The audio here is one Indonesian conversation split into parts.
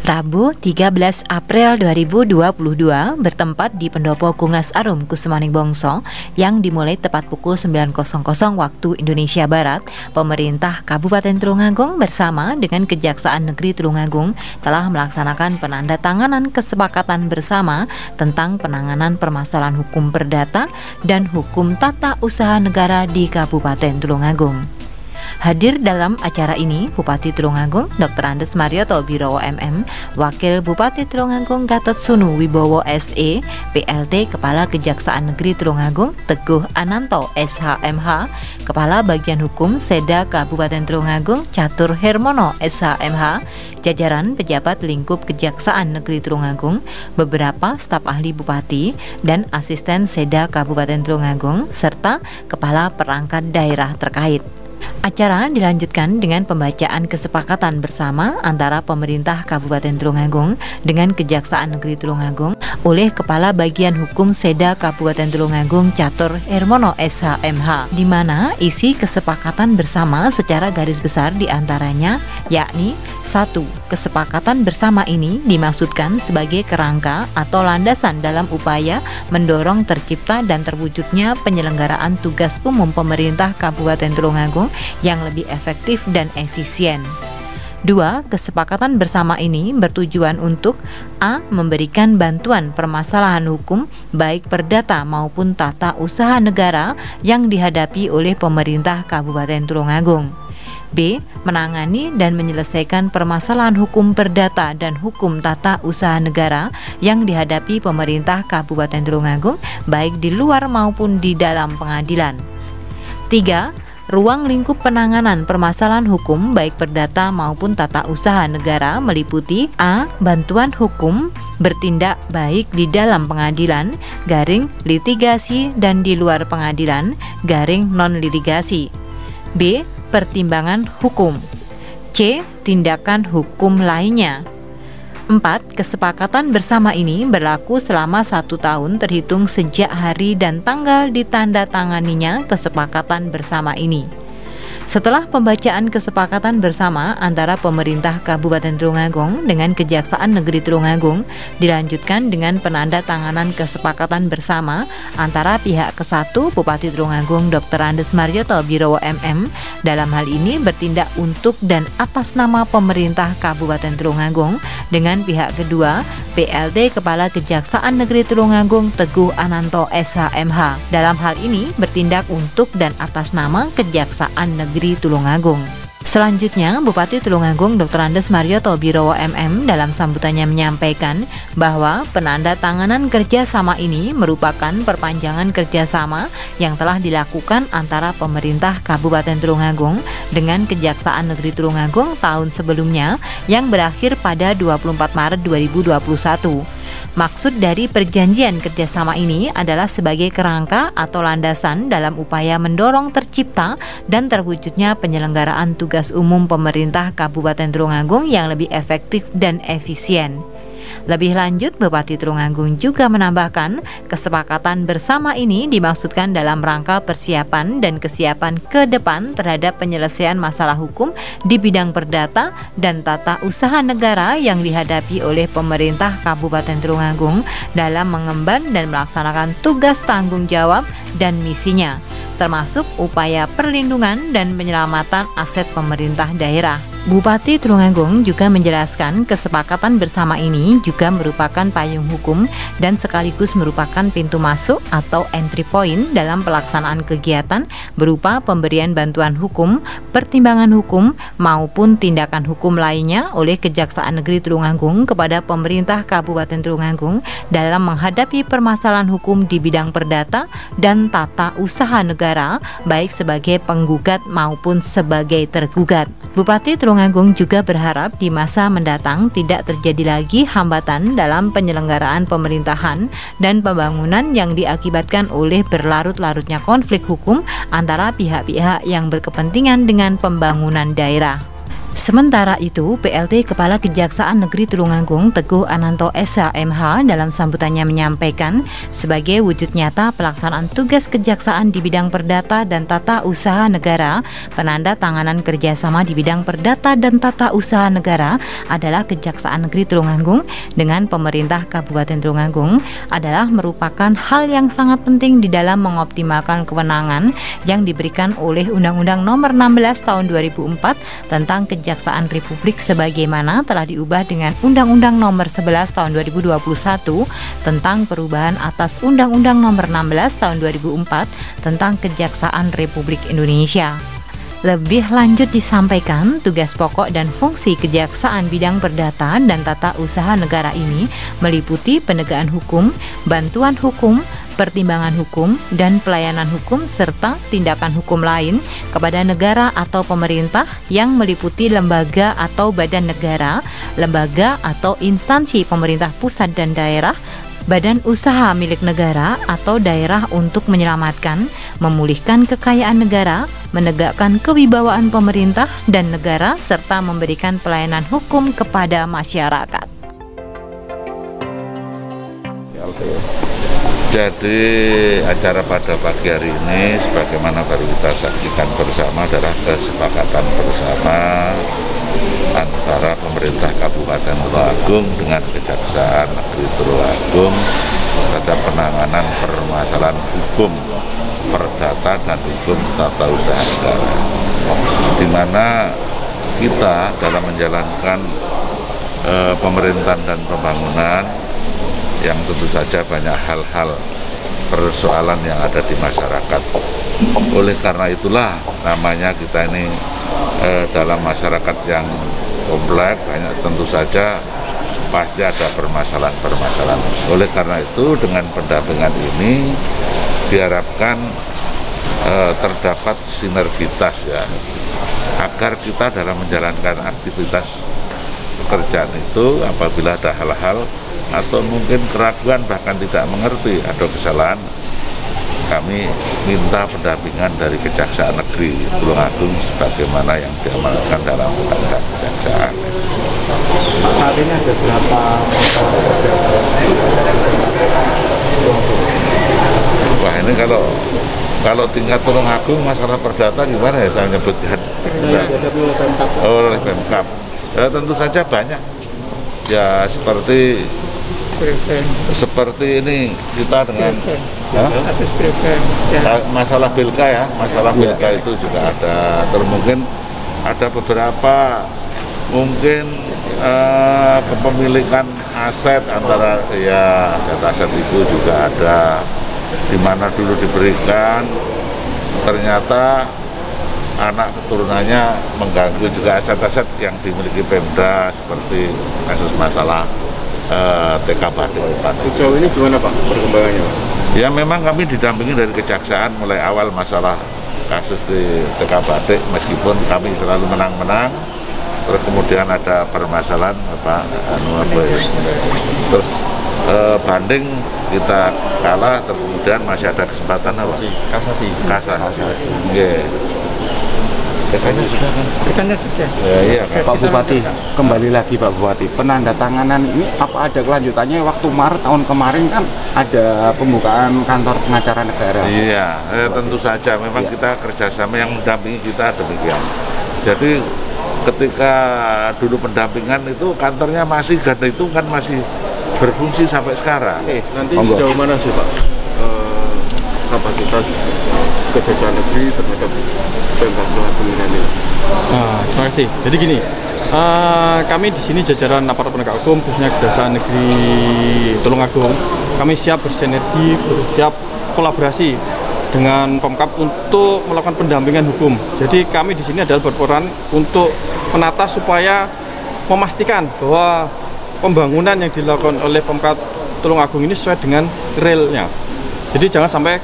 Rabu 13 April 2022 bertempat di Pendopo Kungas Arum Kusumaning Bongso yang dimulai tepat pukul 9.00 waktu Indonesia Barat. Pemerintah Kabupaten Tulungagung bersama dengan Kejaksaan Negeri Tulungagung telah melaksanakan penandatanganan kesepakatan bersama tentang penanganan permasalahan hukum perdata dan hukum tata usaha negara di Kabupaten Tulungagung. Hadir dalam acara ini Bupati Tulungagung Dr. Andes Marioto Birowo MM, Wakil Bupati Tulungagung Gatot Sunu Wibowo SE, PLT Kepala Kejaksaan Negeri Tulungagung Teguh Ananto SHMH, Kepala Bagian Hukum Seda Kabupaten Tulungagung Catur Hermono SHMH, jajaran pejabat lingkup Kejaksaan Negeri Tulungagung, beberapa staf ahli Bupati dan asisten Seda Kabupaten Tulungagung, serta Kepala Perangkat Daerah terkait. Acara dilanjutkan dengan pembacaan kesepakatan bersama antara pemerintah Kabupaten Tulungagung dengan Kejaksaan Negeri Tulungagung oleh Kepala Bagian Hukum Seda Kabupaten Tulungagung Catur Hermono SHMH, di mana isi kesepakatan bersama secara garis besar diantaranya yakni 1. Kesepakatan bersama ini dimaksudkan sebagai kerangka atau landasan dalam upaya mendorong tercipta dan terwujudnya penyelenggaraan tugas umum pemerintah Kabupaten Tulungagung yang lebih efektif dan efisien. 2. Kesepakatan bersama ini bertujuan untuk A. Memberikan bantuan permasalahan hukum baik perdata maupun tata usaha negara yang dihadapi oleh pemerintah Kabupaten Tulungagung. B. Menangani dan menyelesaikan permasalahan hukum perdata dan hukum tata usaha negara yang dihadapi pemerintah Kabupaten Tulungagung baik di luar maupun di dalam pengadilan. 3. Ruang lingkup penanganan permasalahan hukum baik perdata maupun tata usaha negara meliputi A. Bantuan hukum bertindak baik di dalam pengadilan, garing litigasi dan di luar pengadilan, garing non-litigasi. B. Pertimbangan hukum. C. Tindakan hukum lainnya. 4. Kesepakatan bersama ini berlaku selama 1 tahun terhitung sejak hari dan tanggal ditandatanganinya kesepakatan bersama ini. Setelah pembacaan kesepakatan bersama antara pemerintah Kabupaten Tulungagung dengan Kejaksaan Negeri Tulungagung, dilanjutkan dengan penandatanganan kesepakatan bersama antara pihak ke-1 Bupati Tulungagung Dr. Andes Marioto Birowo MM dalam hal ini bertindak untuk dan atas nama pemerintah Kabupaten Tulungagung dengan pihak kedua PLT Kepala Kejaksaan Negeri Tulungagung Teguh Ananto SHMH dalam hal ini bertindak untuk dan atas nama Kejaksaan Negeri Tulungagung. Selanjutnya, Bupati Tulungagung Dr. Andes Marioto Birowo MM dalam sambutannya menyampaikan bahwa penandatanganan kerjasama ini merupakan perpanjangan kerjasama yang telah dilakukan antara pemerintah Kabupaten Tulungagung dengan Kejaksaan Negeri Tulungagung tahun sebelumnya yang berakhir pada 24 Maret 2021. Maksud dari perjanjian kerjasama ini adalah sebagai kerangka atau landasan dalam upaya mendorong tercipta dan terwujudnya penyelenggaraan tugas umum pemerintah Kabupaten Tulungagung yang lebih efektif dan efisien. Lebih lanjut, Bupati Tulungagung juga menambahkan kesepakatan bersama ini dimaksudkan dalam rangka persiapan dan kesiapan ke depan terhadap penyelesaian masalah hukum di bidang perdata dan tata usaha negara yang dihadapi oleh pemerintah Kabupaten Tulungagung dalam mengemban dan melaksanakan tugas tanggung jawab dan misinya, termasuk upaya perlindungan dan penyelamatan aset pemerintah daerah. Bupati Tulungagung juga menjelaskan kesepakatan bersama ini juga merupakan payung hukum dan sekaligus merupakan pintu masuk atau entry point dalam pelaksanaan kegiatan berupa pemberian bantuan hukum, pertimbangan hukum, maupun tindakan hukum lainnya oleh Kejaksaan Negeri Tulungagung kepada pemerintah Kabupaten Tulungagung dalam menghadapi permasalahan hukum di bidang perdata dan tata usaha negara baik sebagai penggugat maupun sebagai tergugat. Bupati Tulungagung juga berharap di masa mendatang tidak terjadi lagi hambatan dalam penyelenggaraan pemerintahan dan pembangunan yang diakibatkan oleh berlarut-larutnya konflik hukum antara pihak-pihak yang berkepentingan dengan pembangunan daerah. Sementara itu, PLT Kepala Kejaksaan Negeri Tulungagung Teguh Ananto SH MH dalam sambutannya menyampaikan sebagai wujud nyata pelaksanaan tugas kejaksaan di bidang perdata dan tata usaha negara, penanda tanganan kerjasama di bidang perdata dan tata usaha negara adalah Kejaksaan Negeri Tulungagung dengan pemerintah Kabupaten Tulungagung adalah merupakan hal yang sangat penting di dalam mengoptimalkan kewenangan yang diberikan oleh Undang-Undang Nomor 16 Tahun 2004 tentang Kejaksaan Republik sebagaimana telah diubah dengan Undang-Undang Nomor 11 Tahun 2021 tentang perubahan atas Undang-Undang Nomor 16 Tahun 2004 tentang Kejaksaan Republik Indonesia. Lebih lanjut disampaikan, tugas pokok dan fungsi kejaksaan bidang perdata dan tata usaha negara ini meliputi penegakan hukum, bantuan hukum, pertimbangan hukum, dan pelayanan hukum serta tindakan hukum lain kepada negara atau pemerintah yang meliputi lembaga atau badan negara, lembaga atau instansi pemerintah pusat dan daerah, badan usaha milik negara atau daerah untuk menyelamatkan, memulihkan kekayaan negara, menegakkan kewibawaan pemerintah dan negara, serta memberikan pelayanan hukum kepada masyarakat. Jadi acara pada pagi hari ini sebagaimana baru kita saksikan bersama adalah kesepakatan bersama antara pemerintah Kabupaten Tulungagung dengan Kejaksaan Negeri Tulungagung terhadap penanganan permasalahan hukum perdata dan hukum tata usaha negara, di mana kita dalam menjalankan pemerintahan dan pembangunan yang tentu saja banyak hal-hal persoalan yang ada di masyarakat. Oleh karena itulah namanya kita ini dalam masyarakat yang kompleks, banyak tentu saja pasti ada permasalahan-permasalahan. Oleh karena itu dengan pendampingan ini diharapkan terdapat sinergitas ya, agar kita dalam menjalankan aktivitas pekerjaan itu apabila ada hal-hal atau mungkin keraguan bahkan tidak mengerti ada kesalahan, kami minta pendampingan dari Kejaksaan Negeri Tulungagung sebagaimana yang diamanatkan dalam Undang-Undang Kejaksaan. Saat ini ada berapa? Wah, ini kalau tingkat Tulungagung masalah perdata gimana ya saya menyebutkan? Oleh Pemkab. Tentu saja banyak. Ya seperti ini kita dengan masalah Bilka ya, masalah Bilka itu juga ada. Mungkin ada beberapa mungkin kepemilikan aset antara ya aset-aset itu juga ada, di mana dulu diberikan ternyata anak keturunannya mengganggu juga aset-aset yang dimiliki Pemda seperti kasus masalah TK Batik. Sejauh ini gimana Pak perkembangannya? Ya memang kami didampingi dari Kejaksaan mulai awal masalah kasus di TK Batik, meskipun kami selalu menang-menang, terus kemudian ada permasalahan terus banding kita kalah, terus kemudian masih ada kesempatan apa? Kasasi. Yeah. Katanya sudah kan? Katanya sudah. Ya, iya kan? Pak Bupati, kembali lagi Pak Bupati, penandatanganan ini apa ada kelanjutannya? Waktu Maret tahun kemarin kan ada pembukaan kantor pengacara negara. Iya, tentu saja memang kita kerjasama yang mendampingi kita demikian. Jadi ketika dulu pendampingan itu kantornya masih ganda itu kan masih berfungsi sampai sekarang. Nanti sejauh mana sih Pak kapasitas Kejaksaan Negeri terhadap Pemkab Tulungagung ini? Terima kasih. Jadi gini, kami di sini jajaran aparat penegak hukum khususnya Kejaksaan Negeri Tulungagung, kami siap bersinergi, bersiap kolaborasi dengan Pemkab untuk melakukan pendampingan hukum. Jadi kami di sini adalah berperan untuk menata supaya memastikan bahwa pembangunan yang dilakukan oleh Pemkab Tulungagung ini sesuai dengan realnya. Jadi jangan sampai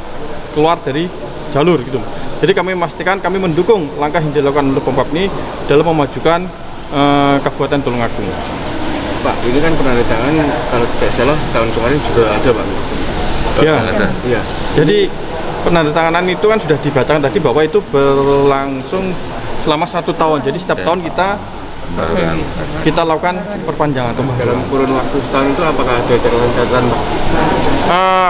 keluar dari jalur gitu. Jadi kami memastikan, kami mendukung langkah yang dilakukan oleh Pemkab ini dalam memajukan Kabupaten Tulungagung. Pak, ini kan penandatangan kalau tidak salah tahun kemarin juga ada Pak. Ya, ada. Ya. Jadi penandatanganan itu kan sudah dibacakan tadi bahwa itu berlangsung selama 1 tahun. Jadi setiap tahun kita kita lakukan perpanjangan kembali. Dalam kurun waktu setahun itu apakah ada catatan?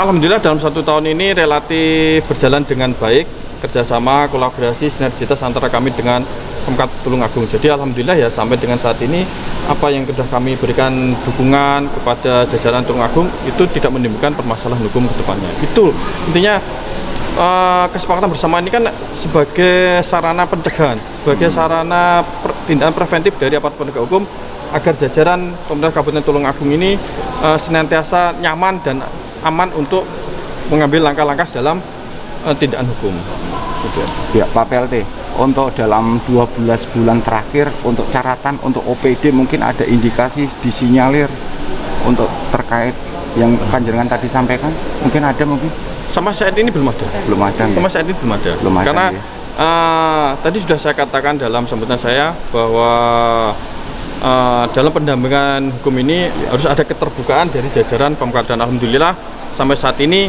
Alhamdulillah dalam 1 tahun ini relatif berjalan dengan baik, kerjasama, kolaborasi, sinergitas antara kami dengan Pemkab Tulungagung. Jadi alhamdulillah ya sampai dengan saat ini apa yang sudah kami berikan dukungan kepada jajaran Tulungagung itu tidak menimbulkan permasalahan hukum ke depannya. Itu intinya kesepakatan bersama ini kan sebagai sarana pencegahan, sebagai sarana tindakan preventif dari aparat penegak hukum agar jajaran pemerintah Kabupaten Tulungagung ini senantiasa nyaman dan aman untuk mengambil langkah-langkah dalam tindakan hukum. Ya Pak PLT, untuk dalam 12 bulan terakhir untuk catatan untuk OPD mungkin ada indikasi disinyalir untuk terkait yang panjenengan tadi sampaikan, mungkin ada mungkin? Sama saat ini belum ada. Belum ada. Sama saat ini belum ada. Belum ada. Karena Ya. tadi sudah saya katakan dalam sambutan saya bahwa dalam pendampingan hukum ini harus ada keterbukaan dari jajaran Pemkab, dan alhamdulillah sampai saat ini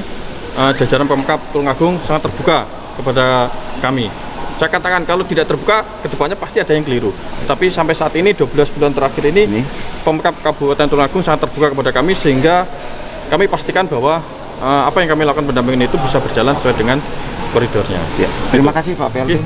jajaran Pemkab Tulungagung sangat terbuka kepada kami. Saya katakan kalau tidak terbuka kedepannya pasti ada yang keliru. Tapi sampai saat ini 12 bulan terakhir ini Pemkab Kabupaten Tulungagung sangat terbuka kepada kami sehingga kami pastikan bahwa apa yang kami lakukan pendampingan itu bisa berjalan sesuai dengan koridornya. Ya. Terima kasih Pak PLT.